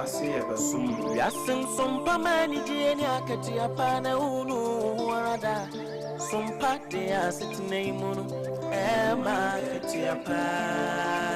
Yasin SOMPA manijeni akati apana unu warada SOMPA de asitine munu ema akati apana.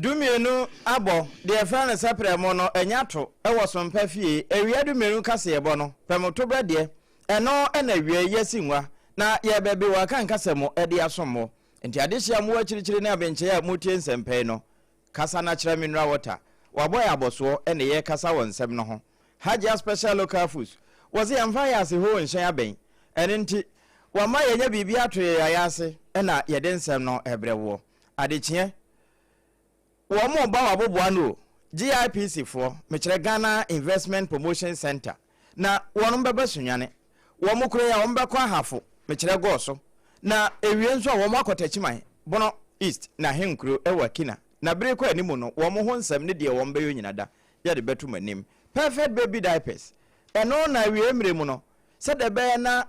Dumienu abo de frana sapre mo no enyato ewo SOMPA fie ewia dumienu kase ebo no pemoto brade eno ena wie yesinwa na ye bebe wa kan kase mo ede asomo enti adehia mo akirikyiri na abenche ya motie nsempɛ no kasa na kyerɛ mineral water waboy aboso ene ye kasa wonsɛm no ho Haja special local foods was yamfa ya se ho nhyen aben ene nti wama ye nya bibia to ya ase ena ye de nsɛm no ebrewo adechie Wamo ba waboboa no GIPC for mechere Ghana Investment Promotion Center na wono beba sunwane womo kure ya womo bekwa hafo mechere go so na ewie nso womo akotachiman bono east na henkuro ewa kina na bere kwa animu no womo ho nsem ne de womo beyo nyinada ya de betu manim perfect baby diapers eno na wie mre mu no se de be na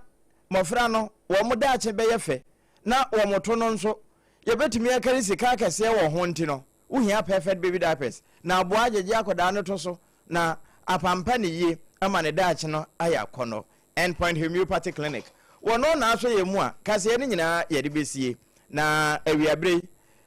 mofra no womo da ache be yefe na womo to no nso ye betumi akari sika akese wo ho nti no uhia perfect baby diapers na aboa jeje akoda no to so na apampa ne yie ama ne daache no aya kono endpoint homeopathy clinic wono na aso ye mu a kase ne nyina ye de besie na awiabre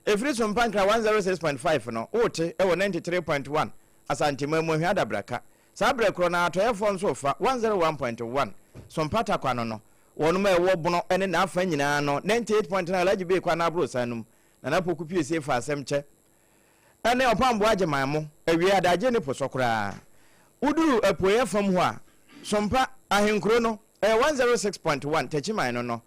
efiri SOMPA nkra 106.5 no wote ewo 93.1 asante mamu ahia dabraka sabre kro na atoyefo nso fa 101.1 SOMPA takwano no wono ma ewo bono ene na afa nyina no 98.9 alaji be kwa na abro sanum na na poku pie fa asemche ene opambo agemaamo awie adaje ne posokra uduru apoye fam ho a SOMPA ahenkro no 106.1 tachiman no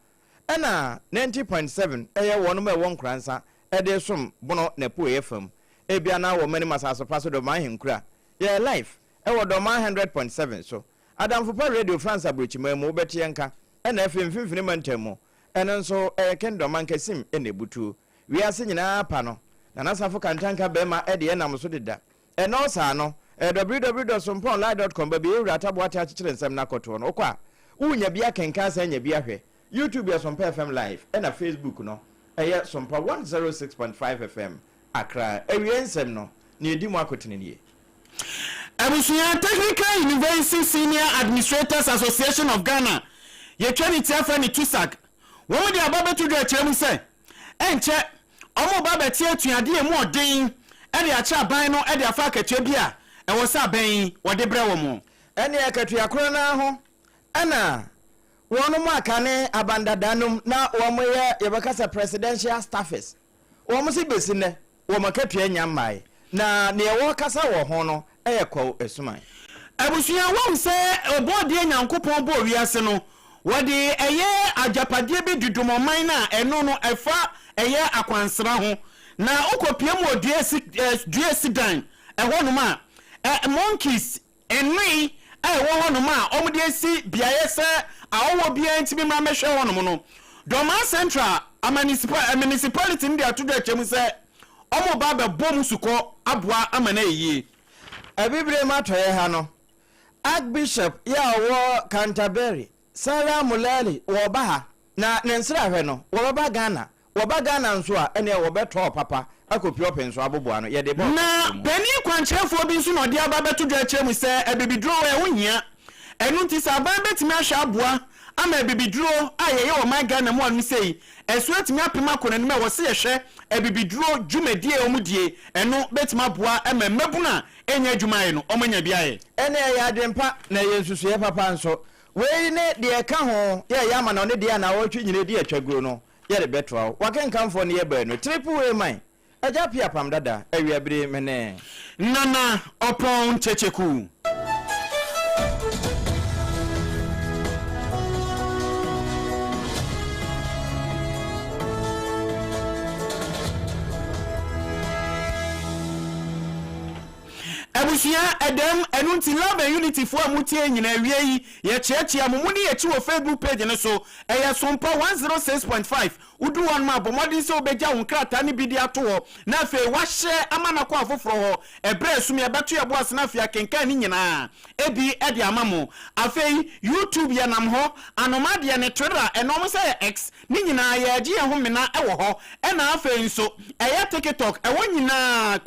ena 90.7 wono ma won kransa ede som bono na poye fam ebia na wo mani masaso paso do man henkura ye life wo do man 100.7 so Adam for Radio France abrochima mu beti enka ena afemfimfini mantamo ena nso kendo man kasim ene butu wi ase nyina pa no na nasafo kantanka bema ede enam so deda eno sa no www.somponline.com ba bi ewura tabo ata akire nsem na koto no kwa unya bia kenka sa nya bia hwe YouTube ya SOMPA FM live ena Facebook no eye SOMPA 106.5 FM Accra ewie nsem no na edi mu akotene nie Abusuya Technical University Senior Administrators Association of Ghana ye twani tiafa ni tusak wo de ababa tudu akyeremu se enche omo baba tie atuade emu odin e de acha ban no e de afa akatua bia e wo sa ban wo de bre wo mo ene akatua kro na ho ana wono mu akane abandadanum na wo mo ye bekasa presidential staffers wo mo si besine wo makatua nyamai na ne wo kasa wo ho no ekwo esuman abusuya wo se obodi nyankopon bo wiase no wodi eye ajapade bi dudumoman na eno no efa eye akwansra ho na okopie mu duesi dan eho no ma monkeys enri ewo ho no ma omde esi biaye se awo bia ntimi ma mehwe ho no no Doma Central municipality ndi atudo achemu se omo baba bom suko aboa amana yiye Abibre matoye ha no Archbishop ya wo Canterbury Sarah Mulali wo ba ha na nensira hwe no wo ba Ghana nso a ene wo beto papa akopi open so aboboa no ye de bo na bani kwankyerefo bi nso no de aba beto dwa kyeremu se abibidro we wohia enu nti sa ban betimi ahwa aboa ama abibidro ayeye wo man Ghana mo anu sei esu etimi apema kona nime wo se yehwe abibidro dwumadie omudie enu betimi aboa ama mabuna enya dwumaye no omanya biaye ene ya dempa na ye nsusu ye papa nso we ne de ka ho ye ya ma na ne de na wo twi nyine de atwaguro no ye de betwa wakenkamfo ne ye ba no triple way man aja pia pam dada awiabire mene nana opon checheku Abusia Adam Enunti Love and Unity for Mutie Nyina Wie ye chechi amumuni ye chi wo Facebook page ne so eya SOMPA 106.5 udu one ma bomodi so beja wonkrata ne bidi ato na afi wahye amana kwa afoforo ho ebre sum ye beto ye bo asena afi akenkan ni nyina ebi ede amamo afi YouTube ye nam ho anomade ne Twitter enom say X ni nyina ye agi ye ho mena ewo ho na afi nso eya TikTok ewo nyina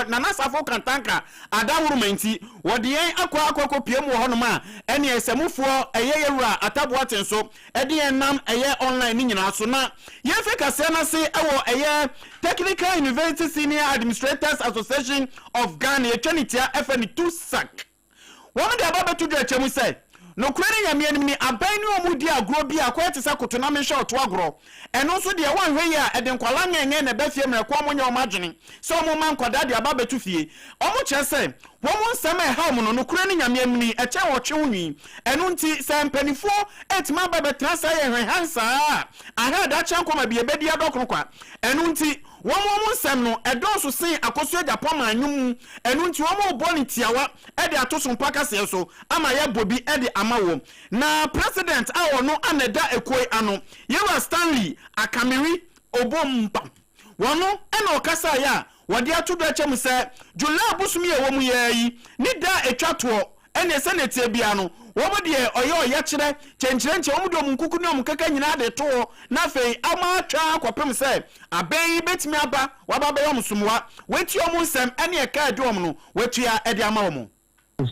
na nasafo kantanka adawuru menti wode yen akwa piem wo hono ma ene esemufo eye yewura atabo atenso ede yen nam eye online ni nyina so na ye feka se na se ewo eye Technical University Senior Administrators Association of Ghana ye twanitia FN2 SAC women de ababetu de chemu say no kwere nyame anim ni aban ni omudi agro bi akwa tesa kotona me short agro eno so de wan hwe ya ede nkwala nyenye na ba fie mre kwa monye omagene so mo man kwada de ababetu fie omo che say womo nsem e ha mo no kwere nyame anim ni eche wo twe wunwi eno nti se mpanifo etima babetra sa ye hwe hansa aha da cha nkoma bi ebedi adokro kwa eno nti womo nsem no edonso sin akoso Japan anwum eno nti womo boni tiawa ede atoso mpaka se so ama ye bobi ede amawo na president awo no aneda ekoi ano yewa Stanley Akamiri obompa wono ena okasa ya wode atodo achem se July abusumi ye womu yi ni da etwato ene senate bia no womo de oye kire chenchire nche womo de omunkuku ne omukaka nyina de to na fei ama atwa akopem se aben betimi aba wababa yom sumwa wetu omunsem ene e ka de omno wetu ya ede amawo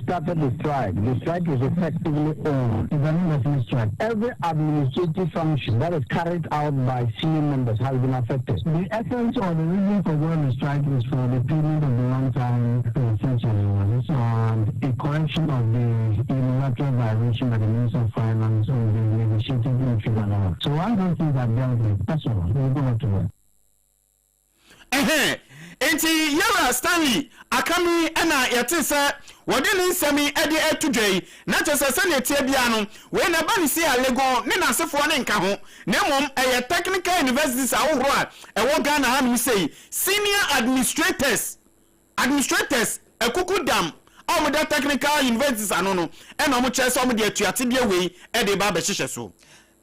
started the strike. The strike is effectively over. It's an investment strike. Every administrative function that is carried out by senior members has been affected. The essence or the reason for going the strike is for the payment of the long-time pension and a correction of the unilateral violation by the Minister of Finance on the negotiated infant allowance. So one of those things are dealt with. That's all. We'll go back to work. Enti Yara Stanley Akamiri ena yatisa wadini nsemi ede etudwei na chese ne tie bia no we na ba ni si alego ne na asefo ne nka ho na mom eye Technical Universities ahoro a ewo Ghana ha mi sei senior administrators ekuku dam o mo da Technical Universities ano no ena mo chese o mo de atuate bia wei ede ba be hihye so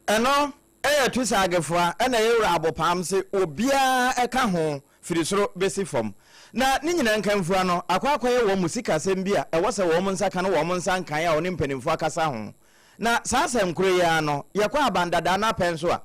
eno eye tusa agefo ena yewura abopam se obia eka ho firisoro besi fom na ni nyina nkanfua no akwakwaye wo musika sem bia ewo se wo monsa kan wo monsa nkan ya oni mpanimfo akasa ho na saasem kure ya no yakwa abandada na penso a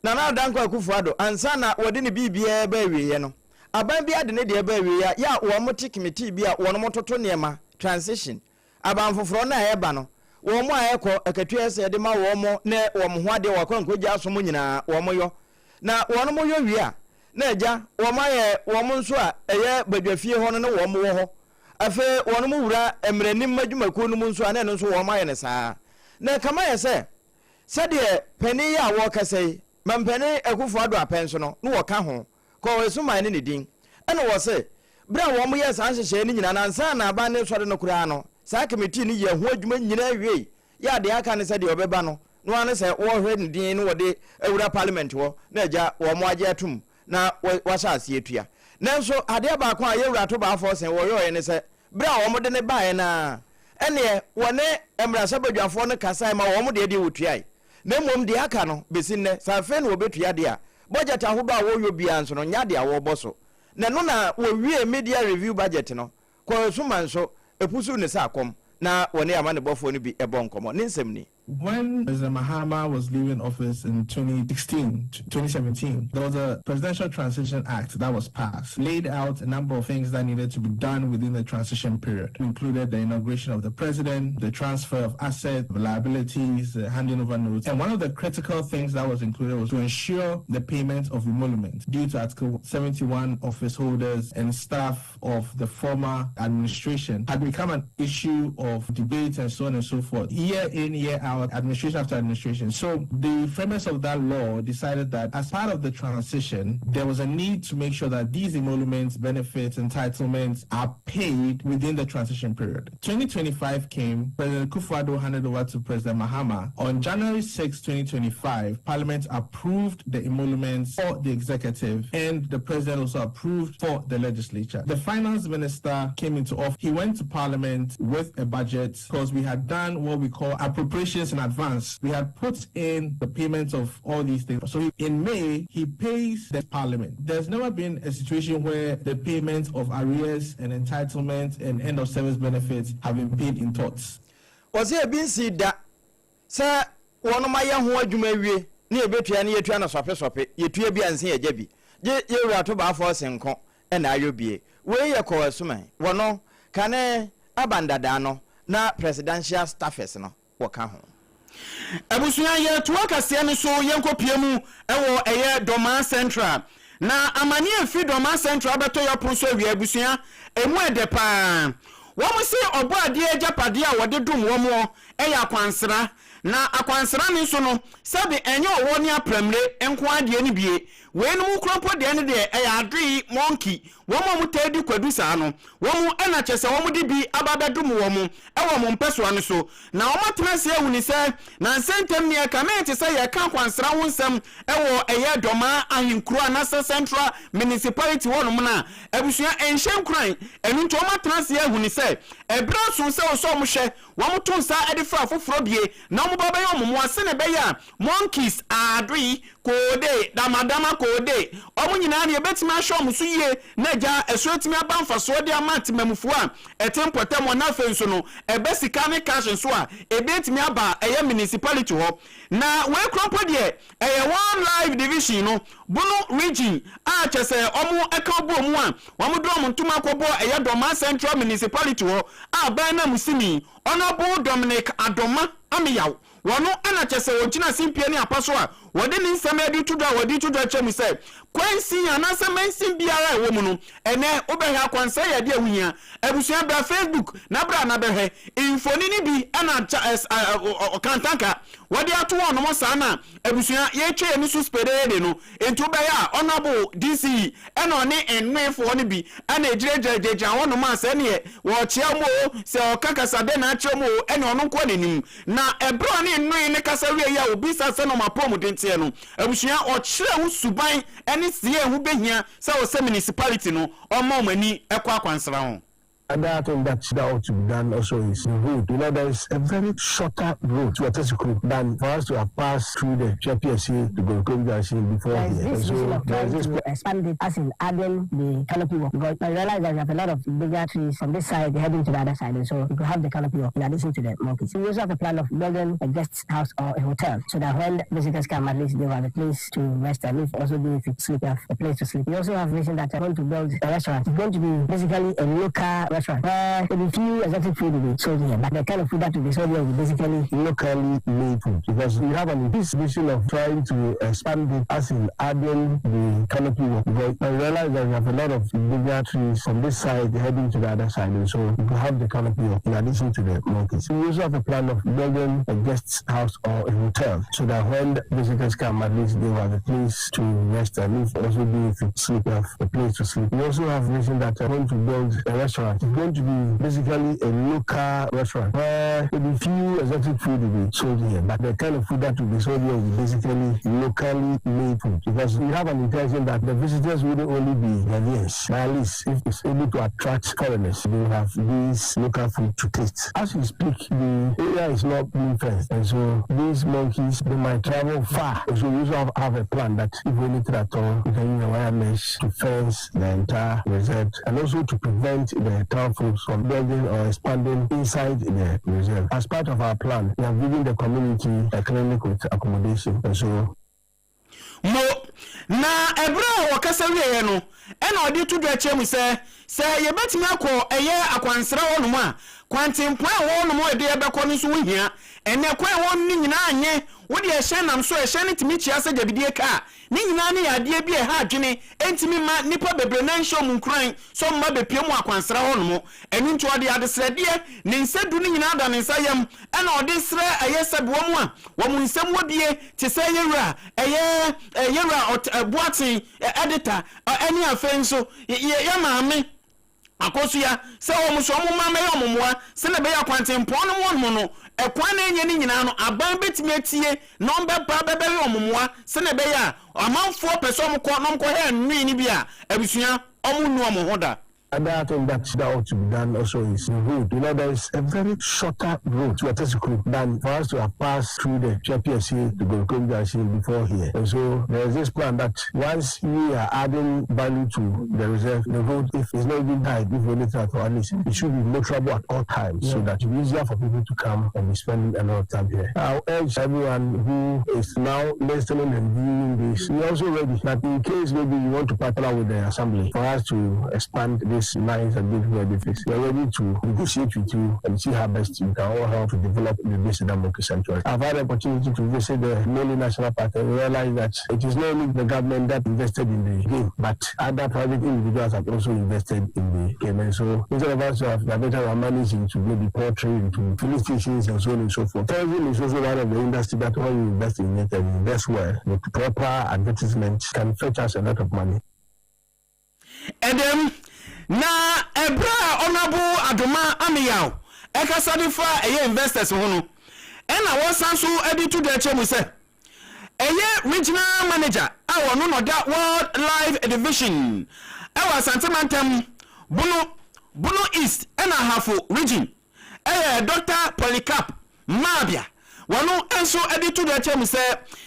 na danko akufuado ansa na wode ne bibia ba wiye no aban bia de ne de ba wiye ya wo mote committee bia wo no mototo niema transition aban foforo na eba no wo mo ayeko akatu ese de ma wo mo ne wo mo ho ade wo kwankogya aso nyina wo mo yo na wo no mo yo wi a na eja wo maye wo mo nso a eye badwafie ho no ne wo mo wo ho afi wo no mo wura emranim madwumako no mo nso a na no nso wo maye ne saa na kama ye se de pani ya wo kasai mampani ekufo ado apenso no wo ka ho ko we so man ne din ene wo se bra wo mo ye saa hyehye ni nyina na nsa na aba ne sore no kura no saa committee ni ye ho adwuma nyina awie ya de aka ne se de obeba no no ane se wo hwe ne din no wo de ewura parliament wo na eja wo mo age atum na wasa asietua nanso ade ba kwa yewura to ba afo sen wo yo ne se bra wo mo de ne bae na ene wone emrasa badwafo no kasai ma wo mo de de wotuai na mom de aka no besin ne safe no obetua de a budget ahodo a wo yo bia nso no nya de a wo boso na no na wo wie media review budget no ko so manso epusu ne sa akom na wone ama ne bofo no bi ebo nkomo ne nsem ni. When President Mahama was leaving office in 2016 to 2017, there was a Presidential Transition Act that was passed, laid out a number of things that needed to be done within the transition period. It included the inauguration of the president, the transfer of assets, liabilities, the handing over notes. And one of the critical things that was included was to ensure the payment of emoluments due to Article 71 office holders and staff of the former administration had become an issue of debate and so on and so forth. Year in, year out, out administration after administration. So the framers of that law decided that as part of the transition, there was a need to make sure that these emoluments, benefits, entitlements are paid within the transition period. 2025 came, President Kufuor handed over to President Mahama. On January 6, 2025, Parliament approved the emoluments for the executive, and the President also approved for the legislature. The finance minister came into office. He went to Parliament with a budget because we had done what we call appropriations in advance. We had put in the payments of all these things. So in May, he pays the Parliament. There's never been a situation where the payment of arrears and entitlements and end of service benefits have been paid in thoughts. Was there been said that, sir, one of my young who you may be near between you to an sope, you to be and see a jebby. You are to buy for us and I will be. Where you call us, man? One no, can I abandon na presidential staffers no work home. Abusuya ye tuwaka siani so yenko piemu ewo eye Doma Central. Na amani efi Doma Central beto ya pronso ewi abusuya emu edepa. Wamu si obo adie japadi a wode dum womo eya akwansra. Na akwansra ni so no sabi enye owo ni apremre enko adie ni bie. We no mu kronpo de ne de eya adri monkey womo mu tedi kwadusa no womo ena chese womo de bi ababedum womo ewo mo mpeso ane so na womo tenase ehuni se na sentem ne ka me te se ye ka kwansra ho nsem ewo eye Doma ahinkuru anasa Central Municipality wono mu na abusua enhyen kran enu nto womo tenase ehuni se ebra so se wo so mo hwe womo to nsa edifa foforo bie na womo baba ye womo ase ne be ya monkeys adri kode damadama kode omo nyina ne betima hwe omo so yie na ja esuetimi abanfa so de amati mamufu a etempotem na afenso no ebesika ne cash so a ebetimi aba eye municipality ho na we kronpo de eye one live division no bunu region a chese omo eka obo mu a womo do omo ntuma kobo eye Doma Central Municipality ho a ban na musimi Honorable Dominic Adoma Amiyaw wono ana chese wogina simpie ne apaso a wode ni nsem edi tudo a wodi tudo chemu se kwansi anasa mensin biara ewo mu no ene obehia kwansa ya de awuhia abusua bra Facebook na bra na behwe infoni ni bi ana okantanka wode ato wono mo sa na abusua ye twe ni so spede no entu beya Honorable DC ena oni enwefo ni bi ana ejirejejeja wono ma se ne wo chia mo se okakasa de na chia mo ene ono nko nenim na ebro ni enwe ne kasa wie ya obi sa se no mapom dentie no abusua o kire wo suban ene sie hu behia se wo se municipality no omo mani ekwa kwansra ho. Another thing that ought to be done also is the road. You know, there is a very shorter road to Atesiku than for us to have passed through the JPSC to go to before here. This vision of trying to expand it as in adding the canopy walk. Because I realize that we have a lot of bigger trees from this side heading to the other side, and so we could have the canopy walk in addition to the monkeys. We also have a plan of building a guest house or a hotel so that when visitors come, at least they will have a place to rest and if also be if sleep, have a place to sleep. We also have a vision that we're going to build a restaurant. It's going to be basically a local restaurant where there will be few exotic food will be sold here, but the kind of food that will be sold here will be basically locally made food, because we have this vision of trying to expand it as in adding the canopy walk. Because I realize that we have a lot of bigger trees from this side heading to the other side, and so we will have the canopy walk in addition to the monkeys. We also have a plan of building a guest house or a hotel so that when visitors come, at least they will have a place to rest and if also be if sleep, have a place to sleep. We also have a vision that we're going to build a restaurant. It's going to be basically a local restaurant where maybe few exotic food will be sold here, but the kind of food that will be sold here will be basically locally made food, because we have an intention that the visitors wouldn't only be Ghanaians, at least if it's able to attract foreigners, they will have these local food to taste. As we speak, the area is not being fenced, and so these monkeys, they might travel far, so we also have a plan that if anything at all, we can use a wire mesh to fence the entire reserve and also to prevent the town folks from building or expanding inside the reserve. As part of our plan, we have given the community a clinic with accommodation, and so mo na ebra wakasa wiye no ena odi to do achemu se ye betimi akọ eye akwansra wonu a kwantempo a wo no mo de ebekọ no so wo hia ene kwan wo ni nyina anye wo de ehye nam so ehye ne timi chia se jabidie ka ni nyina ne yade bi ha adwene entimi ma nipa bebre na nhyo mu nkran so mma bepie mu akwansra ho no mo enu nto ode adesrede ne nsadu ni nyina da ne nsayam ena ode sre ayesebe wo mu a wo mu nsem wodie te se yewura yewura boatin editor eni afenso ya maame akoso ya se wo mu so mu ma me yo momoa se ne be ya kwantempo no mo no ekwan na enye ni nyina no aban betimi atie no mbe pa bebe yo momoa se ne be ya amanfo peso mo ko no ko he nwi ni bia abusua omu nu omo hoda. Another thing that ought to be done also is the road. You know, there is a very shorter road to Atesiku than for us to have passed through the PSC to Golcom Junction before here. And so there is this plan that once we are adding value to the reserve, the road, if it's not even tight, if we need to at least, it should be motorable at all times so that it will be easier for people to come and be spending a lot of time here. I urge everyone who is now listening and viewing this, we are also ready that in case maybe you want to partner with the assembly for us to expand this nice and beautiful edifice. We are ready to negotiate with you and see how best you can all help to develop the basic democracy sanctuary. I've had the opportunity to visit the Mali National Park and realize that it is not only the government that invested in the game, but other private individuals have also invested in the game. And so instead of us to have diverted our money into maybe poultry, into filling stations and so on and so forth, tourism is also one of the industry that when you invest in it and invest well, with proper advertisement can fetch us a lot of money. And then na ebra honorable adoma amiyaw ekasade fa eye investors ho no ena wosan so edi to the chemu se eye regional manager awo no da world life division awa santimantem bunu east ena hafo region Dr. Polycarp Mabia wono enso edi to the chemu se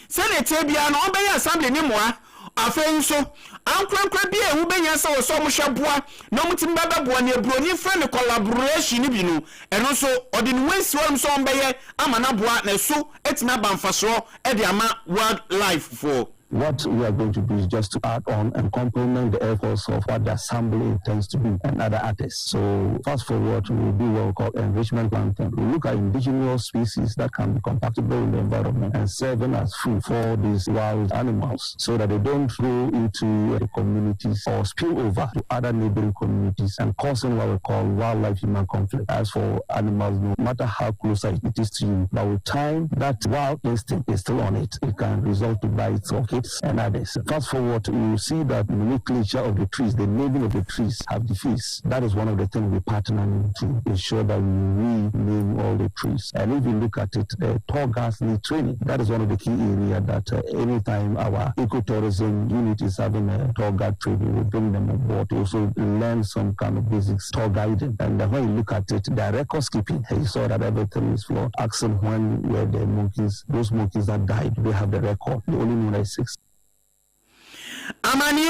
senate bia no obey assembly ni moa afenso ankrankra bia hu benya se wo so mo hweboa na mutim baba boa ne broni friend collaboration ni bi no eno so odi ni wensi wo so mbeye amana boa na so etima bamfaso e de ama world life for. What we are going to do is just to add on and complement the efforts of what the assembly intends to do and other artists. So fast forward, we will do what we call enrichment planting. We look at indigenous species that can be compatible in the environment and serving as food for these wild animals so that they don't go into the communities or spill over to other neighboring communities and causing what we call wildlife human conflict. As for animals, no matter how close it is to you, but with time, that wild instinct is still on it. It can result to bites or and others. Fast forward, you will see that the nomenclature of the trees, the naming of the trees have defaced. That is one of the things we partner to ensure that we rename all the trees. And if you look at it, the tall gas need training. That is one of the key areas that anytime our ecotourism unit is having a tall gas training, we bring them on board to also learn some kind of basics tall guiding. And when you look at it, the record keeping, you saw that everything is for asking when were the monkeys, those monkeys that died, they have the record. They only know like 6. Amani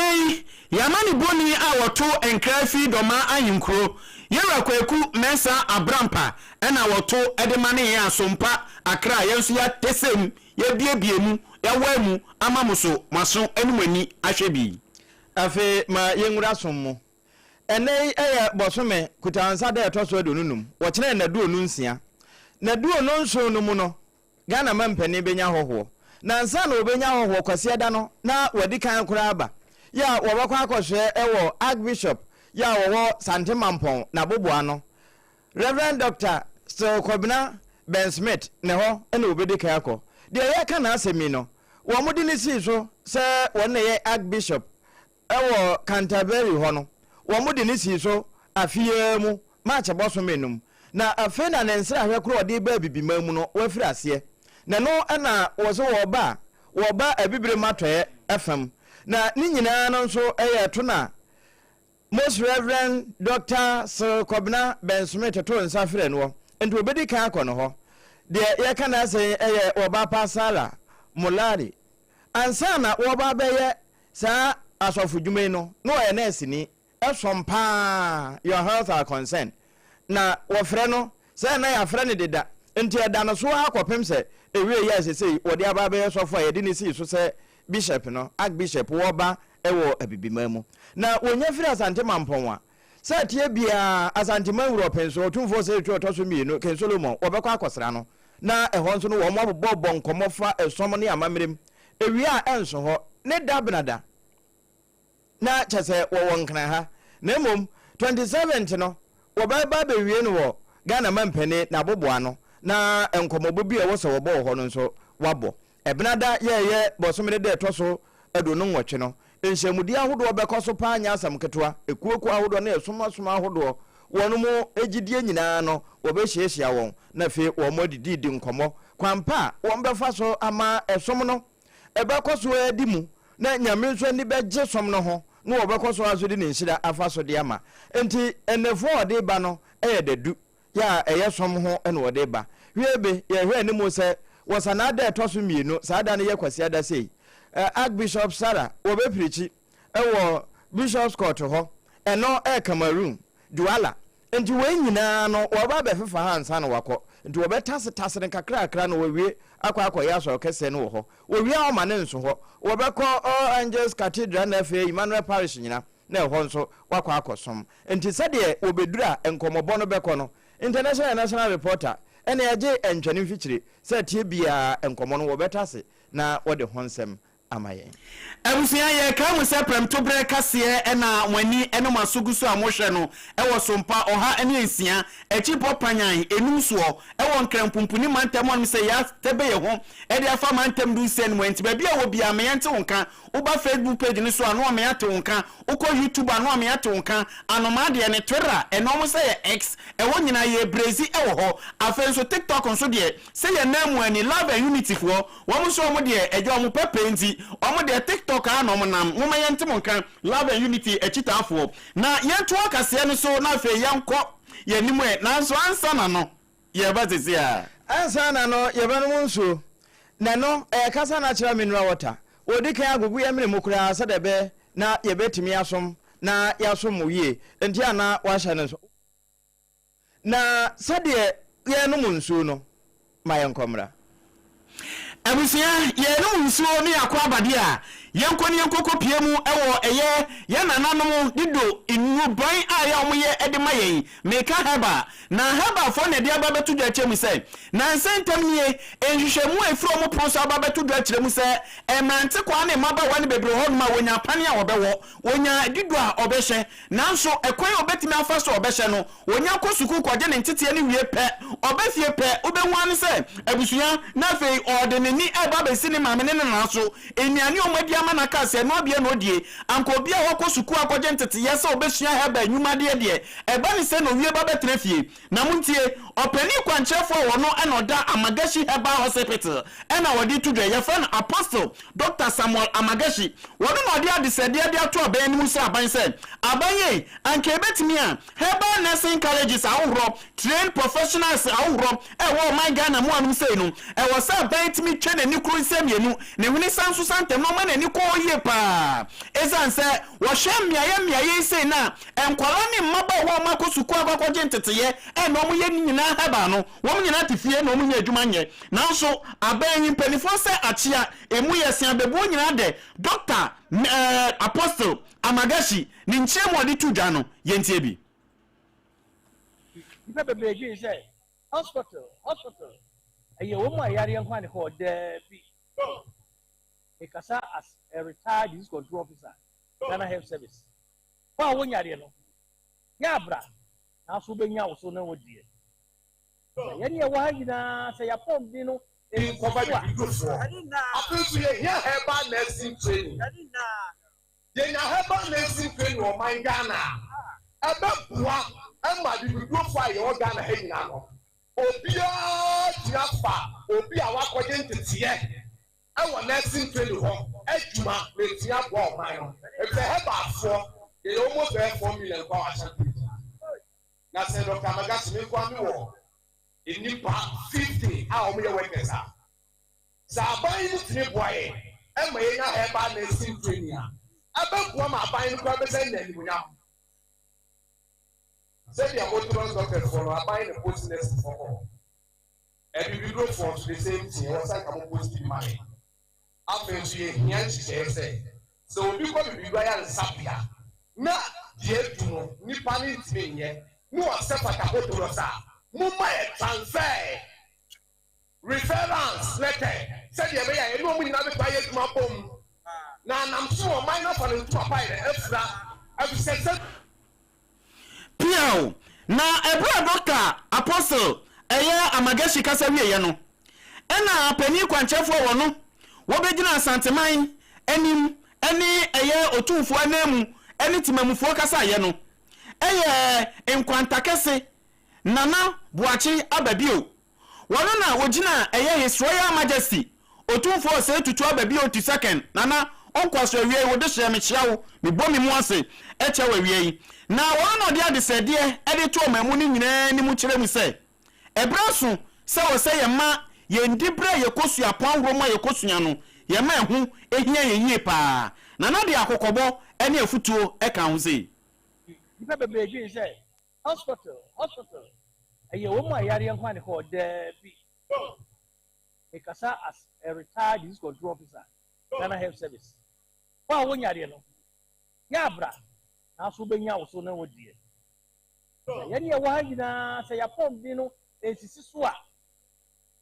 yamani boni awoto enkrafi doma ayinkro yera kwaku mesa abrampa ena woto edemane ya SOMPA Accra yenso ya tesem ya biebiemu ya wamu amamuso maso enumani ahwebi afe ma yenwura sommo ene eye bosome kutansa da etoso adonunum wo kire na duo nunsia na duo nonso no mu no Ghana mampani benya hoho na nsa na obenya hoho kwase da no na wadi kan kura aba ya wobakwa akohwe ewo Archbishop ya wo Santimampon na boboa no Reverend Dr. Kobina Ben Smith ne ho ena obedi kan akọ de ye ka na asemi no wo mudi ni si so se won ne ye Archbishop ewo Canterbury ho no wo mudi ni si so afie mu ma che boso menum na afe na nsira hwe kro ode ba bibima mu no wafiri ase na no ena wo so wo ba abibire matoye FM na ni nyina no so to na Most Reverend Dr. Kobina Ben Smith to nsafire no ento obedi kan akọ no ho de ye ka na say oba pasala mulari ansa na oba beye sa asofu dwuma no no nurse ni SOMPA your health are concerned na wofre no say na ya fre ne deda enti eda no so akopem se ewie ye say wode aba beye sofo ye de ni si so say bishop no Archbishop woba ewo abibimamu na wonya firi Santimampon a Set ye bia asantima Europe so tumfo se to so mienu Ken Solomon obekọ akosra no na ehọ nso no wo mo bobọ nkomofa esom ne amamrem ewia enso ho ne dabnada na chese wo nkran ha na mom 27th no wo ba be wie no wo Ghana mampene na boboa no na enkomobo bi e wo se wo bo ho no nso wabo ebnada ye bosomre de to so adonu nwotwe no enhyamudi ahodo bekoso pa anya asam ketwa ekuoku ahodo na esoma ahodo wono mu egidie nyina no obehyiehia won na fe wo modidi nkomo kwampa won befa so ama esom no ebekoso adimu na nyame nso ni beje som no ho na obekoso aso di ne nhira afaso de ama enti enefo ode ba no dedu ya eyesom ho ene ode ba wiebe ye hwe ni mu se wosanada etoso mienu saada ne yekwasi ada sei Archbishop Sarah obeprichi ewo Bishop's Court ho eno Cameroon Douala enti we nyina no oba be fefa hansa no wako enti obetase nkakra no wewie akwa yaso kese no ho wewie o mane nso ho obekọ All Angels Cathedral na fe Emmanuel Parish nyina na ho nso wakọ akosom enti sede obedura enkomobo no beko no international national reporter ene eje entwani mfichire se tie bia enkomo no obetase na wode honsem amaye abusia ye ka mu se prem to bre kase na wani eno masugusu amohwe no ewo sompa oha ene ensia echi popanyan enum so ewo nkrampumpuni mantem on se ya tebe ye ho e dia fa mantem du sen wenti ba bia wo bia me yente wonka uba Facebook page ni so anu me yate wonka uko YouTube anu me yate wonka anoma de ne Twitter eno mo se ye X ewo nyina ye brezi ewo ho afen so TikTok nso de se ye namu ani love and unity fo wo mo so mo de ejo mo pepenti omo de TikTok ano mo nam mo mayente wonka love and unity echitafo na yento akase no so na fe yanko ye nimu e na so ansa na no ye bazezi a ansa na no ye banu nso na no kasa na kira mineral water odi kan agugu ya mire mukura sadebe na ye betimi asom na yasom wie enti ana wa hya no so na sade ye no munso no mayenkomra abusia ye no munso ni akwa abade a yenko ni yenkoko piemu ewo eye ye nananom dido inuban a ya omoye edemaye meka heba na heba fo ne dia babetu dwa chemu se na nsentem nie enhwehwemu efro mo proso babetu dwa chemu se emante kwa ne maba wane bebre ho ma wonya pane a obewo wonya dido a obehye nanso ekwan obetimi afa so obehye no wonya kosuku kwaje ne ntete ne wie pe obefie pe obenwan se abusuya na fei ordenani eba besi ne mamene ne naso eniani omadi amana kase no bia no die anko bia ho kosuku akwaje ntete yesa obesua heba nwumade de eba ne se no wie ba betre fie na muntie opani kwanchefo wono enoda Amagashi Heba Hospital ena wodi tudwe ye friend Apostle Dr. Samuel Amagashi wono no de adisede de ato aban mu se aban se abaye anke betimi a Heba nursing colleges awro trained professionals awro ewo my Ghana mu anu sei no ewo se aban timi twene ni kru nsem yenu ne huni sanso santem no ma na ni ko ye pa ezan se wo hwem miaye sei na enkwala ni mmaba ho makosuku akwaje ntete no mu ye nyina heba no wo nyina tifie no mu nya adwuma nye nanso aban penifo se achia emu yesia bebu nyina de Dr. Apostle Amagashi ni nchemo de tudwa no yentie bi ife bebe gi say hospital aye wo mu ayare yankwa ne ko de bi ekasa as a retired disease control officer Ghana Health Service wa wo nyare no ya bra na so benya wo so na wo die ya ni wa hina say ya pom di no e ko ba wa adina apesu ye ya heba nursing training adina je na heba nursing training o man Ghana ebe bua ema di do fa ye o Ghana he nyina no obi a tiafa obi a wakoje ntete ewo nursing training ho adwuma le tiafa o man no e be heba afo e almost 4 million power na se Dr. Amagashi me kwa mi wo enipa 50 a o me workers a sa aban ni tini boye e ma ye nya heba na sin training a abakuwa ma aban ni kwa be se na ni munya se dia motor doctor for no aban ni business for e bi do for the same thing o sa ka mo post money afen so ye nya chi se so obi ko bi gwa ya nsapia na no nipa ni ntime no accept atakoto sa mumma e transfer reference letter said ye be ya eno mu nyina be kwa ye tuma bom na nam so o minor for the tuma pa e efra abisese piao na ebra doctor apostle eye amagashi kasa wiye no ena pani kwanchefo wo no wo begina asanteman enim eni eye otumfo anemu eni timamufo kasa ye no eye enkwantakese nana buachi ababio wono na wogina eye his royal majesty otumfo se tutu ababio 2 second nana onkwaso wie wo de hye me chiawo me bomi mu ase eche wa wie na wono de ade sede ede to mamu ni nyina ni mu kire mu se ebraso se wo se ye ma ye ndibra ye kosu apon roma ye kosunya no ye ma hu ehia ye yie pa nana de akokobo ene afutuo eka hu se ife bebeji se hospital aye wo mu ayare nkwa ne ko de bi ekasa as a retired disease control officer Ghana Health Service wa wo nyare no ya bra na so benya wo so na wodie ya ne wa hanyina se ya pom bi no esisi so a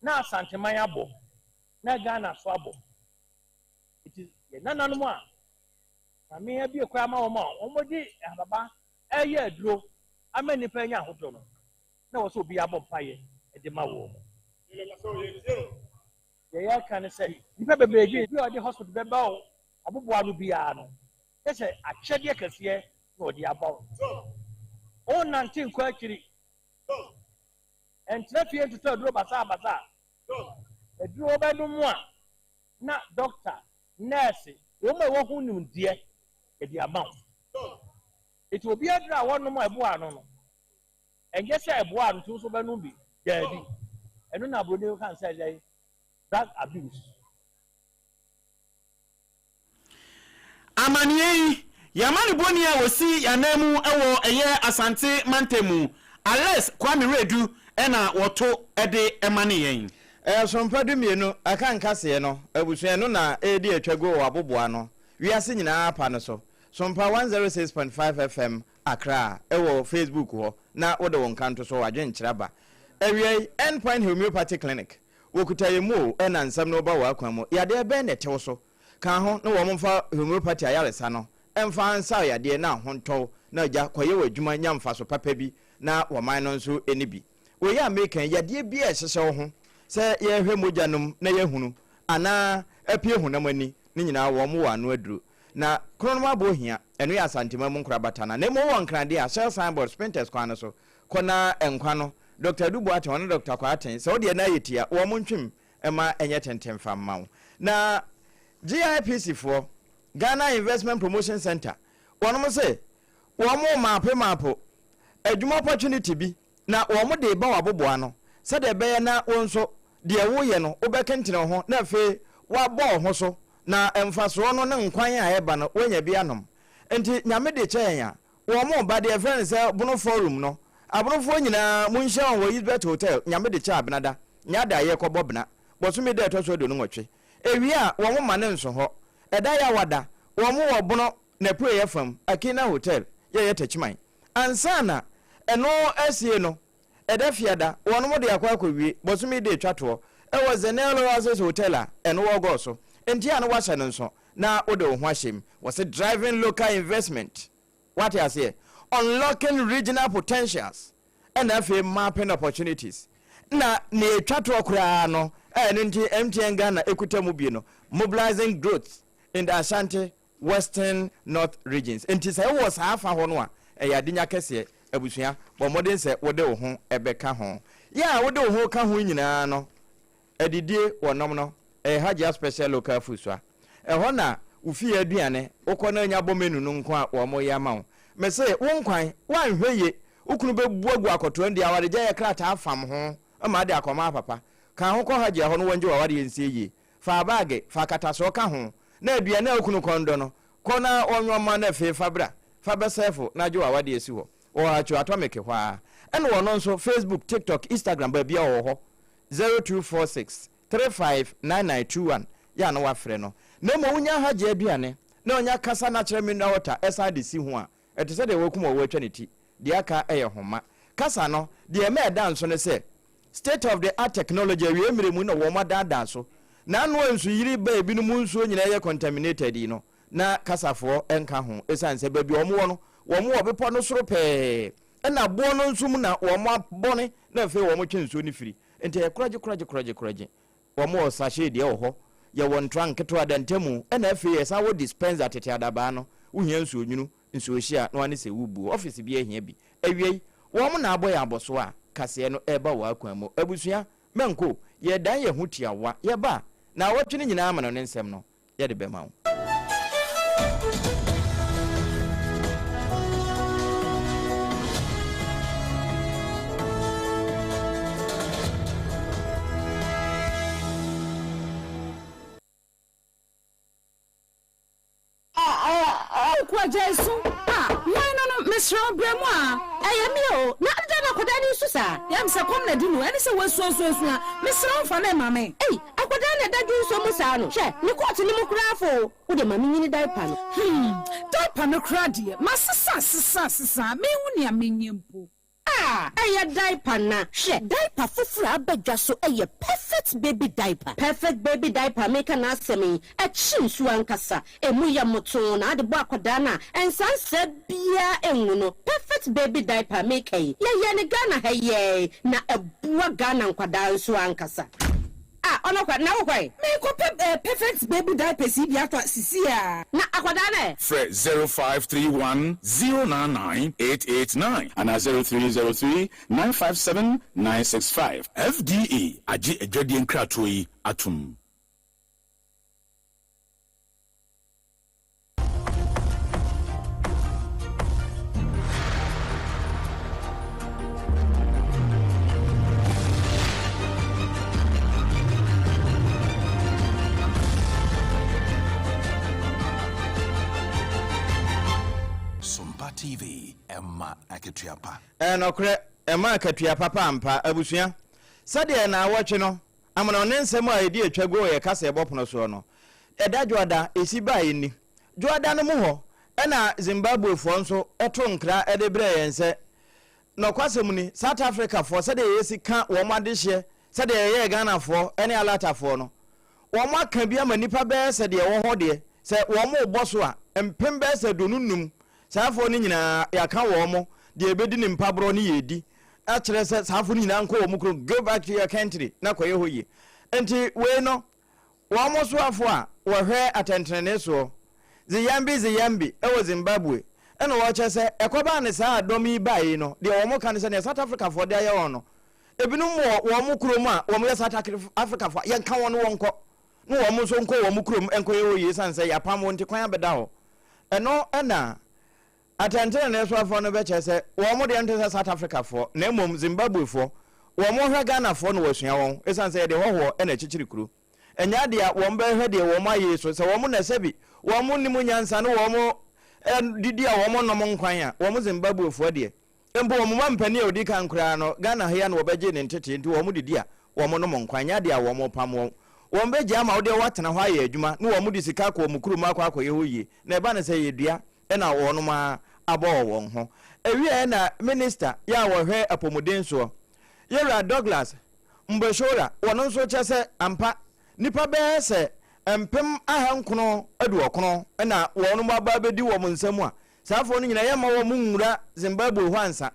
na asanteman abo na Ghana so abo iti ye nananum a na me ya bi ekwa ma wo ma omodi ababa eye aduro amani pa nya hodo no na wo so bi abo paye e de ma wo ya kan say nipa bebeji bi o de hospital be ba o aboboa no bia no say akyede kase no de abawo o 19 kwa akiri entrafie to aduro basa aduro be no mu a na doctor nurse wo ma wo hu nim de e de abawo eti obi adura wonu mo eboa no enje se eboa no to so be no bi jadi eno na broni kan say drug abuse. Amaniye yamani boni ya wosi yanemu ewo eye asante mantemu Alex Kwame Redu ena woto ede emani yen SOMPA du mienu aka nkase no abusua no na edi atwago wo aboboa no wiase nyina apa no so SOMPA 106.5 FM Accra ewo Facebook ho na wode won kanto so wadwen kiraba ewie Endpoint Homeopathy Clinic wokutaye mu ena nsam no ba wa kwamo yade be ne tewo so kan ho na wo mfa homeopathy ayaresa no emfa ansa yade na honto na agya kwaye wadwuma nyamfa so papa bi na wo man no nso enibi wo ya mekan yade bi a hyehye wo ho se ye hwe mojanum na ye hunu ana apie hunamani ni nyina wo mo wa no aduro na kronoma bo hia eno ya santima mu nkra batana na mo won krade a shell signboard sprinters kwan so kona enkwa no Dr. Duboate on Dr. Kwaten so de na yetia wo mo ntwim ema enye tentem fam mawo na GIPC for Ghana Investment Promotion Center wono mo se wo mo mapo adwuma opportunity bi na wo mo de ba waboboa no se de be na wonso de wo ye no obekentene ho na fe wa bo ho so na emfaso no ne nkwan a eba no wonya bi anom enti nyame de kyen ya wo mo ba de friends bono forum no abonofo nyina munhia wo Elizabeth Hotel nyame de kya benada nyada ye kɔ bobna bosumi de to so do no nwotwe ewi a wo mo mane nso ho eda ya wada wo mo wo bono na pray fam Akina Hotel ye tachiman ansana eno asie no eda fiada wono mo de akwa wie bosumi de twato e was Zenelo Access Hotel a eno wo go so enti an wa hye no nso na wo de wo ho ahyem was driving local investment what you say unlocking regional potentials and afi mapping opportunities na ne twato okura no nti MTN Ghana ekutamu bi no mobilizing growth in the Ashanti Western North regions enti say was half a ho no a yadinya kese abusua bo modern say wode wo ho ebeka ho ya wode wo ho ka ho nyina no edidie wonom no Hajia special local food so ho na ufi aduane ukona anya bomenu no nko a wo mo ya ma me say won kwan wan hweye ukunu be buagu akoto ndi awade je krata afam ho ama de akoma papa kan ho ko Hajia ho no wonje wa wade yensie yi fa bag fa kataso ka ho na aduane ukunu kondo no kona onwoma na fe fabra fa besefo na je wa wade esi ho o acho atomic hwa ene wono nso Facebook, TikTok, Instagram ba bia wo ho 0246 359921 ya no wafre no na mo unya Hajia aduane na onya kasa na kire mineral water SRDC ho a ete se de wokum wo atwa ne ti de aka eye homa kasa no de me dance no se state of the art technology we miremu na wo madada so na anu ensu yiri ba ebi no mu nsuo nyina ye contaminated no na kasafo enka ho esan se ba bi omo wo no wo mo obepo no soro pe na bo no nsum na wo mo abone na fe wo mo twe nsuo ni firi enti e kuraje wo mo sachet de wo ho ye won trunk to adantemu na fe ye sa wo dispenser tete adaba no wo hia nsuo nwunu nsuo hia na wane se wubu office bi ehia bi awie wo mo na aboya aboso a kase no eba wa akwan mu abusua menko ye dan ye hutiawa ye ba na wotwe nyina ama no nsem no ye de bema wo kwa Jesu no mesro bremu ayemi o na ada na koda ni susa yam se kom na dinu eni se wesu mesro mfa na mame akoda na da dinu so musa no hwe ni court ni mu krafo wo de mame nyini diaper no diaper no kra de masisa me hu ne amenyempo aya diaper na hwe diaper fufura abadwa so eye perfect baby diaper make na asemi a chinsu ankasa emu ya moto na ade bo akoda na ensanse bia enwu no perfect baby diaper make ye ne Ghana haye na ebua Ghana nkwada nso ankasa ono kwa na wo me ko perfect baby diaper si bia to sisi na akoda na Fred 0531099889 and 0303957965 FDA agi adwade nkrato yi atum TV Emma Akatuapa okre Emma Akatuapa pampa abusua sade na awotwe no amana onensem a edi atwago ye kasa ebopono so no edadwoada esi bae ni dwoada no mu ho na Zimbabwe fo nso eto nkra edebre yense no kwasem ni South Africa fo sade yesi ka wo madehye sade ye Ghana fo ene alata fo no wo maka bia manipa be sade wo ho de se wo mo boso a empem be se donunum SARFO ni nyina ya ka wo mo de ebedi ni mpabro ni yedi a kire se SARFO ni nyina nko wo mu kro go back to your country na koye hoye enti we no wo mo so afo a wo hwe atentene so ziyambi ewo Zimbabwe ena wo che se ekoba ne sa adomi bae no de wo mo kan se ne South Africa fo de aye wono ebinum wo mo krom a wo mo South Africa fo ye kan wono wonko no wo mo so nko wo mo krom enko ye hoye sanse ya pam wonti kwan abeda ho eno ena atentene ne so afo no be che se wo mo de ente South Africa fo na emom Zimbabwe fo wo mo hwe Ghana fo no wasua won esanse de hoho ena chichiri kru enya de wo mbe hwe de wo ma yeso se wo mo na sebi wo mo ni mu nyansa no wo mo didi a wo mo no mo nkwan a wo mo Zimbabwe fo de embo wo mo mampani a odika nkura no Ghana hia no wo beje ne ntete nti wo mo didi a wo mo no mo nkwan nya de a wo mo pam wo mbe je ama wo de watena hwa ye adwuma no wo mo di sika ko mo kuru makwa akoye hoye na eba na se yedua ena wo no ma abo won ho ewie na minister ya wo hwe apomudenso Yera Douglas Mbeshora wono nso chese ampa nipa be se empem ahankono aduokono na wono maba bedi wo nsam a SARFO no nyina yema wo munwura Zimbabwe hwansa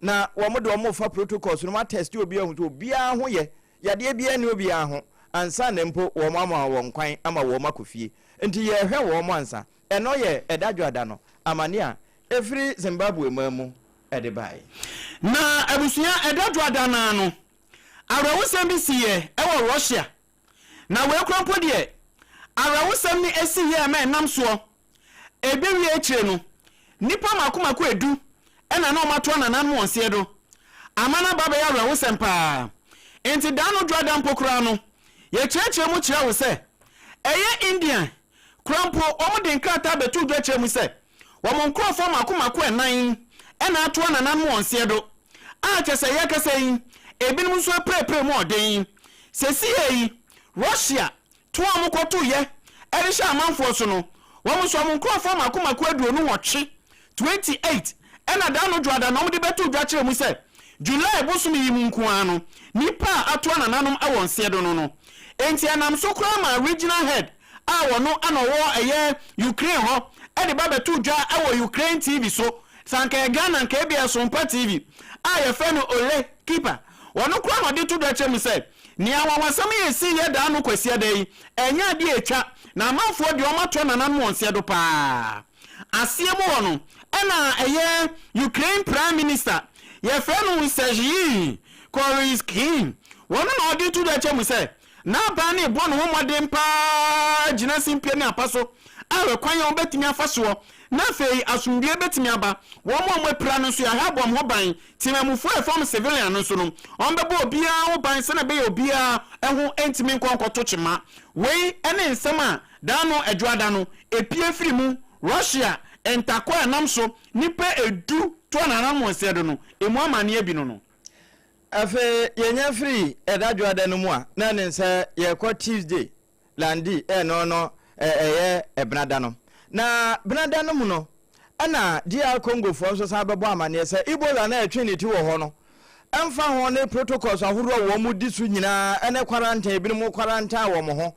na wo mo de wo mo fa protocols no ma test obi ahu to obi ahu ye yade bia ne obi ahu ansa na mpo wo mo ama wo nkwan ama wo makofie enti ye hwe wo mo ansa eno ye edadwada no amania efri Zimbabwe mamu edibai na abusuya edadwada na no arawusem bi siye ewo Russia na we kronpo de arawusem ni esiye ma nam so ebewie akire no nipa makomako edu ena na omato na nan wonse do amana baba ya arawusem pa enti dano dwada mpokura no ye kirechire mu kire wo se eye Indian kronpo omude nkrata betu dwachire mu se wo mon krofo makomako enan ena ato na nan wonse do a chese ye kese yin ebinum so prepare mu oden sesi yi Russia to amukoto ye erisha amanfo so no wo so mon krofo makomako aduonu wotwe 28 ɛna da no dwada no de beto dwa kyerɛ mu sɛ July bosom yi mu nkoa no nipa ato nananom awɔ nse do no enti anam so kora ma regional head a wono ana wo ɛyɛ Ukraine ho ɛde ba beto dwa awɔ Ukraine TV so sanka Ghana nka bia SOMPA TV a yɛ fɛ no ole keeper wono kora ma de to dwa kyerɛ mu sɛ ni awawasam yɛ si yɛ da no kwasia da yi ɛnya de etwa na amanfoɔ de ɔmato nananom wɔ nse do paa asie mu wɔ no ɛna ɛyɛ Ukraine Prime Minister ye fenu Sergei Koryski wono na odi tu da chemu se na ba na ebo no homodem pa gina simpie ne apaso awe kwan ye obetimi afaso na fei asumdue betimi aba wo mo pra no so ya habom ho ban timamufo efom civilian no so no onbebo obia ho ban se na be obia eho entimi nkonkoto chema wei ene nsem a da no adwada no epie firi mu Russia entakwa nam so nipa edu to nanam wonse do no emu amane abi no afe yenya free edadwada no mu a na ne nse ye kwa Tuesday landi no ebnada no na bnada no mu no ana DR Congo fo so sa bebo amane se Ebola na etweniti wo ho no emfa ho ne protocols ahoro wo mu disu nyina ene quarantine bi no mu quarantine wo mo ho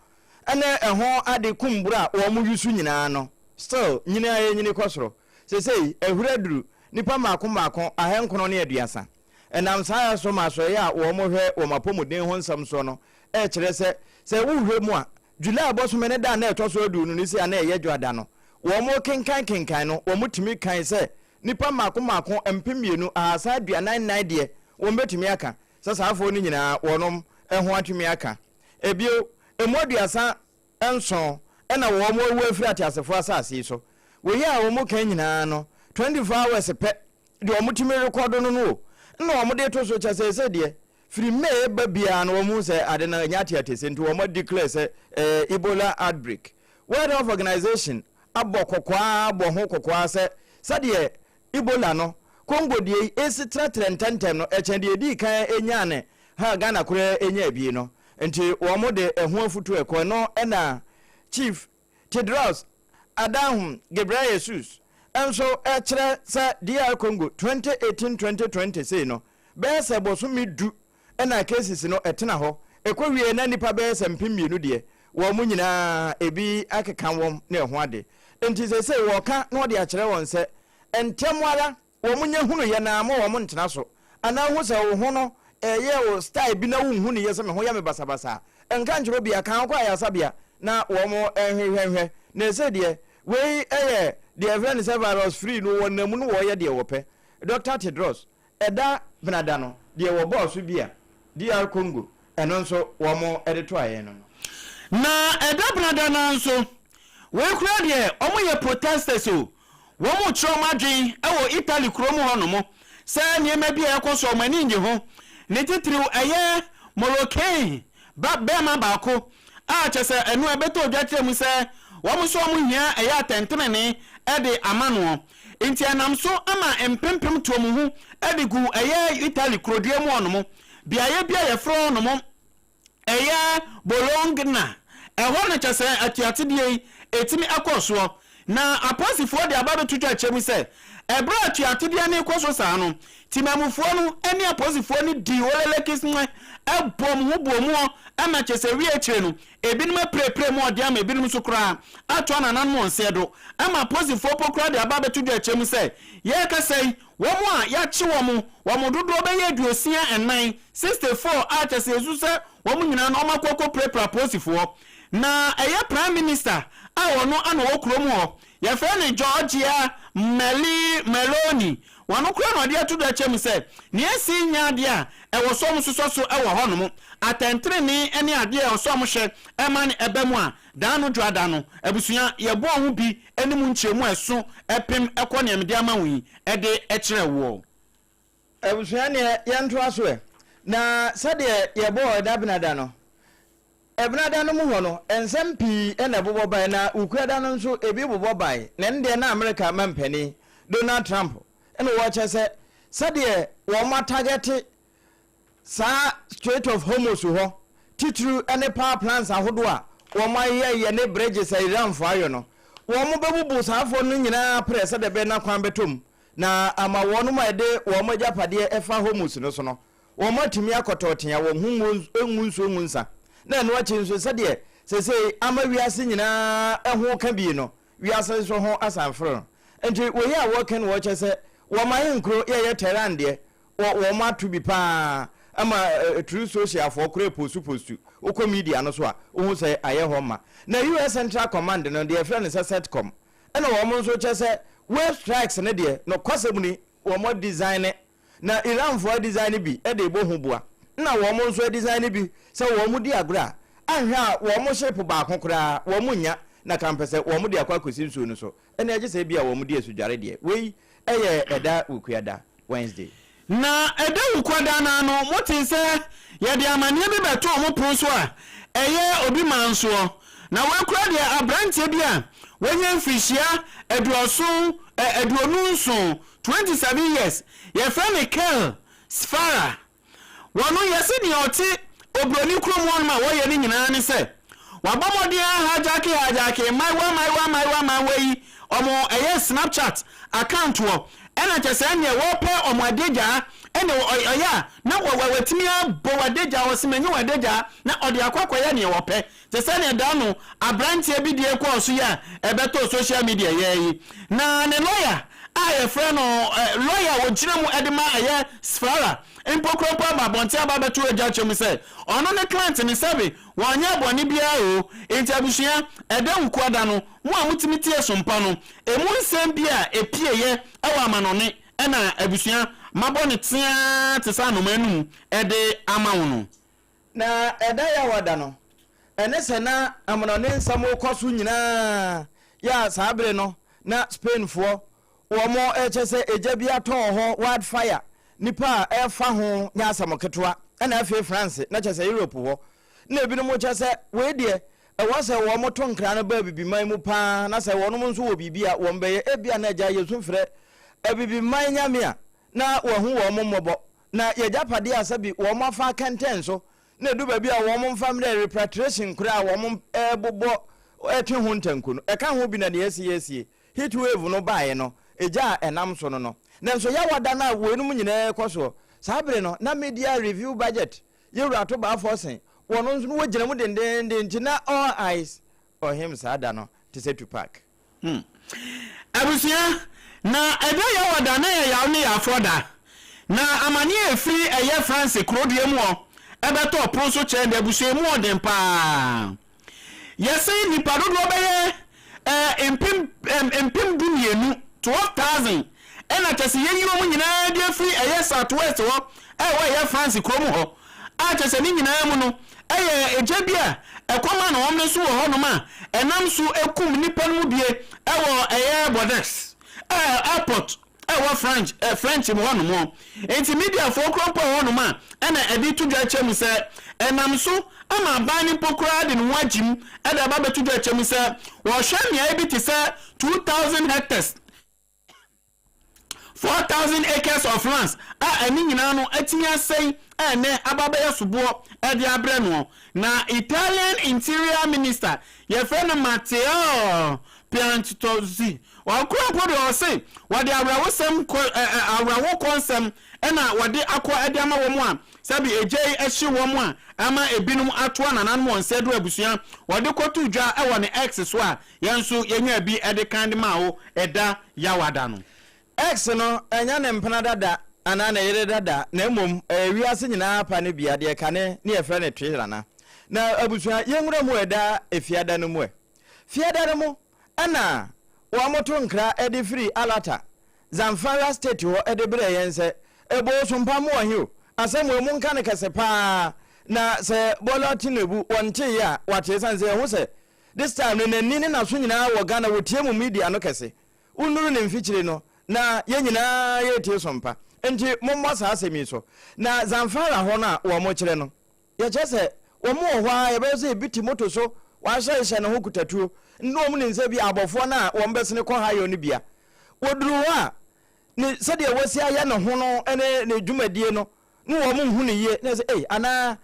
ene eho ade kumbura wo mu yusu nyina no still nyina ye nyini kosoro sesei ehuraduru nipa maako ahenkono ne aduasa enam saa so maso ya wo mo hwe wo mapomuden ho nsam so no e kire se wo hwe mu a July boso me ne da na etoso adu no nisi ana ye dwada no wo mo kenkan no wo mutimi kan se nipa maako empemienu asa aduanan nan de wo betimi aka SARFO ni nyina wonom ho atumi aka ebio emoduasa enso ena wo mo wo afiri atiasefo asase so wo ya wo mo kan nyina no 24 hours pe de o mutimi record no no na o mo de to so chase se de free me ba bia na o mu se ade na nyati atese nti o mo declare se Ebola outbreak World Health Organization abokokwa ho kokwa se de Ebola no Congo de esi trentem no echende di kan enya ne ha Ghana kure enya bi no nti o mo de ho afutu ekọ no na Chief Tedros Adhanom Ghebreyesus enso echere se DR Congo 2018-2020 say no be se bosumi du na cases no etena ho ekowie na nipa be se mpemienu de wo mu nyina ebi akeka wom na ho ade enti se wo ka no de akere won se entemwara wo mu nya hunu ye na ma wo mu ntena so ana hu se wo ho no eye wo style bi na wo hunu ye se me ho ya me basabasa enka njiro bia kan kwa ya sabia na wo mo ehwehwehwe na se de we the event virus free no won namu no wo ye de wo pe Dr. Tedros eda benada no de wo boss bia DR Congo eno nso wo mo edito aye no na eda benada na nso we kura de omo ye protesters o wo mo choma dwen ewo Italy krom ho no mo se niema bia ekoso mani nje ho ne titiriw eye Moroccan ba ma baako a chese enu ebeto odwatrem se wo mo so mo hia eye atentenene ede amano enti anam so ama empempem to mo hu ede gu eye Italy krodie mu onomo bia ye fro no mo eye Bologna eho na chese atiate die etimi akoso na aposifo de ababe tutwa chemu se ebra atiate die ne koso sa no timamufo no eni aposifo ni di wolele kisnwe ebom hu bomu ama chese wi echire no ebinum prepre mu ode ama ebinum so kra ato na nan mo nsedo ama aposifo pokra de ababe tutwa chemu se ye ka sei wo mu a ya chi wo mu dodo be ye duosia enan 64 a chese ezu se wo mu nyina no makoko prepre aposifo na eye prime minister a wono ana wo krom ho ye fe ne Georgia Meloni wano kura no de atudo achem se ne esi nya de a ewo som soso ewo ho no mo atentre ni ene ade e osom hye ema ne ebemu a dan no dwada no abusuya ye bo ho bi enimu nchemu eso epem ekone amde amawi ede ekire wo abusuya ne ye nto aso e na sade ye bo edabnada no ebnada no mu ho no ensem pi ena bobo bai na ukuada no nso ebi bobo bai na nde na America mampani Donald Trump ena wo chese sade wo ma target sa Strait of Hormuz ho titru ene power plants ahodo a wo ma ye ne bridges Iran fo ayo no wo mo bebubu saafo no nyina press de be na kwan betom na ama wono ma de wo mo japade efa homus no so no wo mo tumi akototea wo hunwunsu nsa na no achi nso se de se ama wiase nyina eho ka bi no wiase so ho asanfro enti wo ya wo ken wo che se wo ma yenkro ye terande wo ma to bi pa ama true social for kure postu ukọ media no so a wo se aye ho ma na US Central Command no de friend se setcom ena wo mo so che se wave strikes ne de no kwasem ni wo mo design na Iran for design bi e de bo hu boa na wo mo so design bi se wo mo di agora ahwe a wo mo shape ba kokora wo mo nya na kampese wo mo di akwa kosi nsuo no so ena eje se bia wo mo di esudware de wei eye eda ukuada Wednesday na eda ukwada na no motin se ye de amane bi beto mo pro so a eye obi manso na we kura de abrantie bi a wenye mfishia eduonu nso 27 years ye friend Kel Sfara wono yesi ni oti obroni krom won ma wo ye ni nyina ni se wabomodi hajake my way omo eye Snapchat account wo ena chese anye wo pe omo adeja ene oya na wetimi abo wadeja wo simenye wadeja na odi akwakoya ne wo pe chese ne da no abrantie bi die ko so ya ebeto social media ye na ne lawyer aye friend no lawyer wo gina mu edema aye Sfara impokropa babonti ababetu ejachem se ono ne client ni sebe wanya boni bia o entabusia eda nkwada no mo amutimi SOMPA no emu nsem bia epieye awa amanone ena abusia mabone tia tesa no manum ede amawono na eda ya wada no ene se na amanone nsam koso nyina ya sabre no na Spain fo wo mo echese ejabia to ho wildfire nipa efa ho nya asamoketwa na afi France na chese Europe ho na ebi no mo chese we de e wose wo mo to nkra no ba bibiman mu pa na se wo no nso wo bibia wo mbeye ebia na ja yesu frɛ ebibiman nyamia na wo hu wo mo mobo na ye japade asabi wo mo afa kenten so na edu ba bia wo mo family repatriation kura wo mo bobo etwe ho ntanku no e ka ho bi na de yesi heat wave no baaye no eja enam so no nanso ya wada na wenum nyina ekoso sabre no na media review budget yewura to ba forcing wono nso wo gina mu dendende ntina all eyes on him sada no to say to pack abusia na eda ya wada na ya ne ya foda na amani efri eye France krodie mu o ebeto pro so che de abusia mu odem pa yesi ni padodo beye empim dumienu 12,000 ena chese yeyiwo mu nyina de free eye Southwest ho wo eye France krom ho a chese ni nyina mu no eye ejabia ekoma na omne so ho no ma enam so ekum nipa no bie wo eye Bordeaux airport wo French mo ho no mo enti media for krom po ho no ma ena edi tudwa chem se enam so ama ban ni pokra de no wagim eda ba betudwa chem se wo hwa mia ebi ti se 2,000 hectares 4,000 acres of lands ani nyina no atinya sei ene ababaya subo ede abre no na Italian Interior Minister ye friend Matteo Piantosi wa kuro de o sei wa de awrawosem awrawo konsem ena wade akọ ede ama wo mu a sabi ejei ehye wo mu a ama ebinum atoa nanan mo nsedo abusuan wade kotu dwa e woni X so a yenso yenya bi ede kan de ma wo eda yawada no X no enya ne mpana dada ana na yere dada na emom wiase nyina pa ne bia de kane ne ye frɛ ne twirana na abusua yenwura mu eda efiada no mu fiada no mu ana wa moto nkra ede free alata Zamfara state ho ede bre yense ebo SOMPA mu ahio asemu mu nka ne kase pa na se Bola Tinubu wonte ya wate sanse ho se this time ne nani ne na so nyina wo Ghana wotie mu media no kase unuru ne mfikyire no na yenyina yetie SOMPA enti mommo sa asemi so na Zamfara ho na wo mo kire no ye chese wo mo ho a ye be so ebiti moto so wa hye ne ho kutatuo no mu ne nse bi abofo na wo mbesene ko ha yo ne bia woduru ho ni sede wasi aya ne ho no ene ne dwumadie no no wo mo hu ne ye na se ana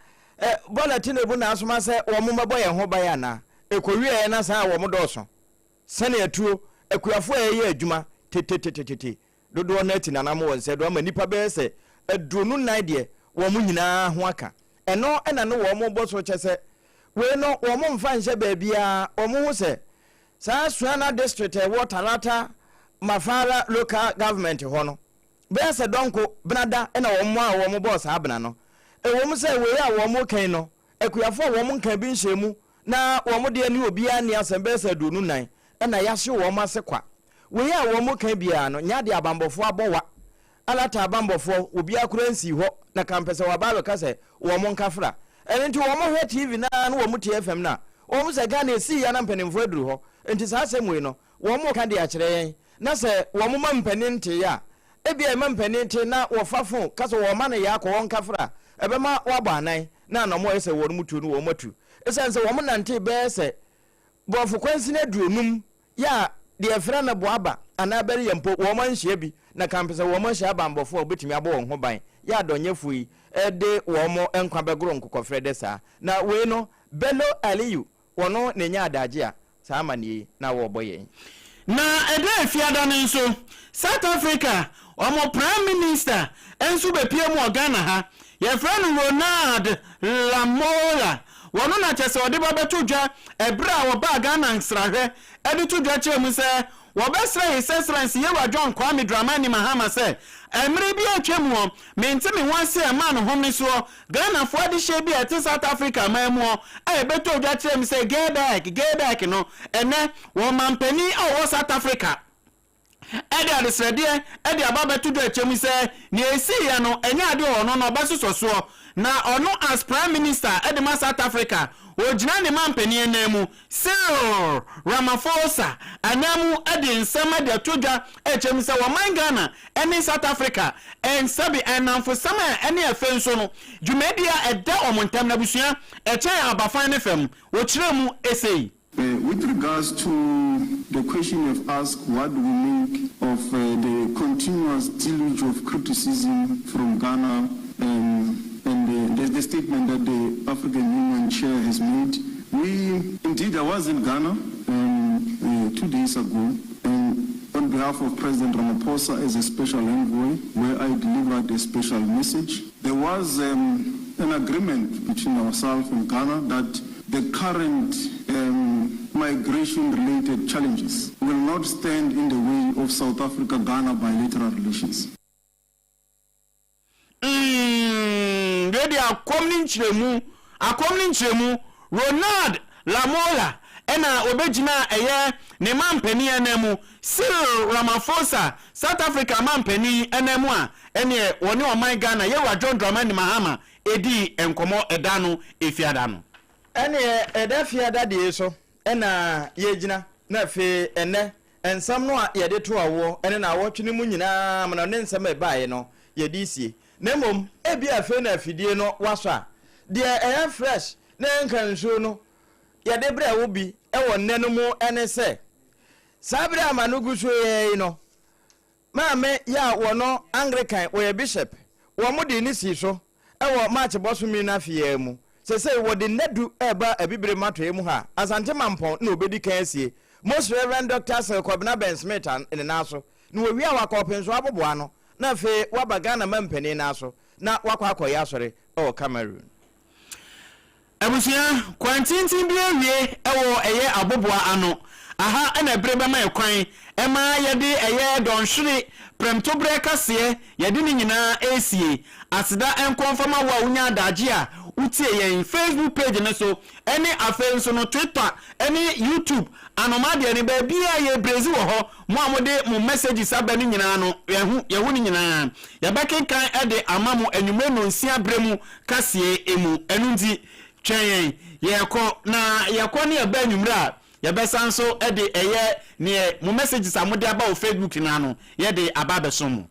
Bola Tinubu na asoma se wo mo mabo ye ho ba ya na ekowie na sa wo mo doso sane atuo akuafo eye adwuma tetetetete dodo na ati nanam won se do ma nipa be se adronu nan de wo mu nyina ho aka eno ena no wo mo boso chese we no wo mo mfa nche ba bia wo mo se sa Suana district e waterlata Mafara local government ho no be se donko benada ena wo mo a wo mo boss abena no e wo mo se we a wo mo kan no akuafo wo mo kan bi nhemu na wo mo de ni obi ani asembe se adronu nan ena yahye wo mo ase kwa we ya wo mo kan bia no nya de abambofo abowa alata abambofo obi akura nsi ho na kampese wa ba ka se wo mo nkafra enti wo mo hwe TV na no wo mo TFM na wo mo se Ghana si ya na mpanimfo aduru ho enti sa asem no wo mo kan de akere yen na se wo mo mampaninte ya ebia mampaninte na wo fafo ka se wo ma na ya ko won kafra ebe ma wa ba nan na no mo ese wo mutu no wo matu esense wo mo nante be se bofo kwansi na duonum ya de efra na boaba ana bere yempo wo man hye bi na kampese wo man hye abambofo obetimi abo won ho ban ya donyefu yi de wo mo enkwa begoro nkokofre de sa na we no Bello Aliyu wono nenya adaje a sa amane na wo boye na ede afiada ne nso South Africa omo prime minister enso be pie mu Ghana ha ye friend Ronald Lamola wono na chese ode ba beto dwa ebra wo ba Ghana nsrahwe ede to dwa che mu se wo be sra his excellency Yewa John Kwame Dramani Mahama se emre bi atwemu mente me wanse e man ho me so Ghana fo ade she bi ate South Africa mamu e beto dwa che mu se get back no ene wo mampani o South Africa ede adesrede ede ababa to dwa che mu se ni esi ya no enya ade o no basoso na ono as prime minister edema South Africa ojina ne mampani enemu Cyril Ramaphosa anamu ede nsema de todwa echem se wo man Ghana ene South Africa en sabi enamfo sama ene afenso no dwumedia ede omontam na busua eche abafan ne fam wo kiremu esei. With regards to the question you've asked, what do we make of the continuous deluge of criticism from Ghana and the statement that the African Union chair has made? I was in Ghana 2 days ago, and on behalf of President Ramaphosa as a special envoy, where I delivered a special message. There was an agreement between ourselves and Ghana that the current migration-related challenges will not stand in the way of South Africa-Ghana bilateral relations. Ready akomni nchiremu Ronald Lamola ena obejina eye ne mampani enemu Cyril Ramaphosa South Africa mampani enemu a ene woni oman Ghana Yewa John Dramani Mahama edi enkomo edanu efiadanu ene edafiada de so ena yegina na fe ene ensam no a yede to awo ene na awotwe mu nyina mana ne nsam ebae no yedi sie nemom ebi afe na afidie no waso a de eya fresh na nkanso no yede bra wo bi ewo nnenu mu ene se sabre amanugu so ye no maame ya wono Anglican wo ye bishop wo mo de ni si so ewo match boso mi na fie mu se wo de nadu eba abibire matoe mu ha asante mampon na obedi kan asie most reverend Dr. Sir Kwabena Ben Smith in na so na wo wi awakopenso aboboa no na fe wabagana mampani na so na wakwakoya asore o Cameroon abusia kwantintin bi awie ewo eye aboboa ano aha ana breba ma ekwan ema yede eye donhwere premtobre kase yede ni nyina esie asida enkonfama wa unya adaje a utie yen Facebook page ne so ene afenso no Twitter ene YouTube anomade ne ba bia ye Brazil wo ho mo amode mo messages aba ni nyina no yehu ni nyina ya bakenkan ede amamu enwume no nsia bremu kase emu enunti twen yeko na yeko ne aba enwumra ya besanso ede eye ne mo messages amode aba o Facebook na no ye de aba besom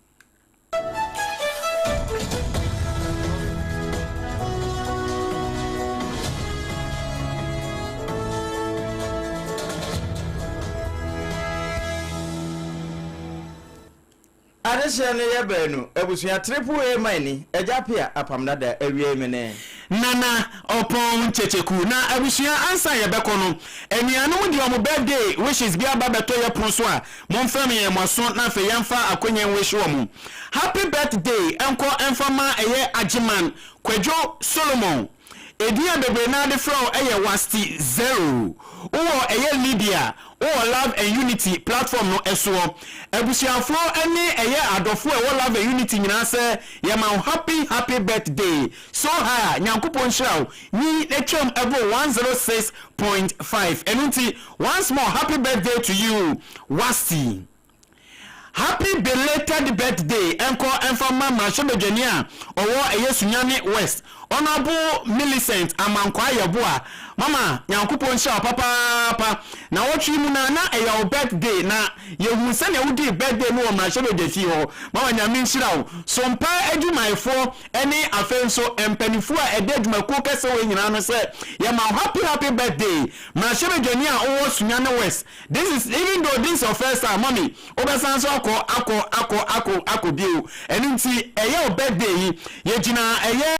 Adesha ne yebenu ebusuya triple A mani ejapia apamnada ewie mene nana opon checheku na abusua ansa ye beko no enuanom di omo birthday wishes bia babeto ye ponso a momfa me ye moso na fe yemfa akwenye wish wo mu happy birthday enko enfama eye agiman kwadwo Solomon Edia bebe na de flow eye wasti 0 o eye Lydia o love and unity platform no eso ebusiafo ene eye adofo e love and unity nyina se ye ma happy birthday so ha nyankopon shiraw ni etwam ebo 106.5 enunti once more happy birthday to you wasti. Happy belated birthday enko enfama mashobedwania owo eyesunyane West Honorable Millicent Amankwa Yeboa mama nyankopon sha papa na wotwi mu na eya birthday na yehu se na wudi birthday no mashobedfi ho mama nyame nshirawo sompa adwumaifo ene afenso empanifo a edadwumako kese we nyina no se ye ma happy birthday mashobedwania owo sunyane West. This is even though this is your first time mommy obesanso ako bio enunti eye birthday yi ye gina eye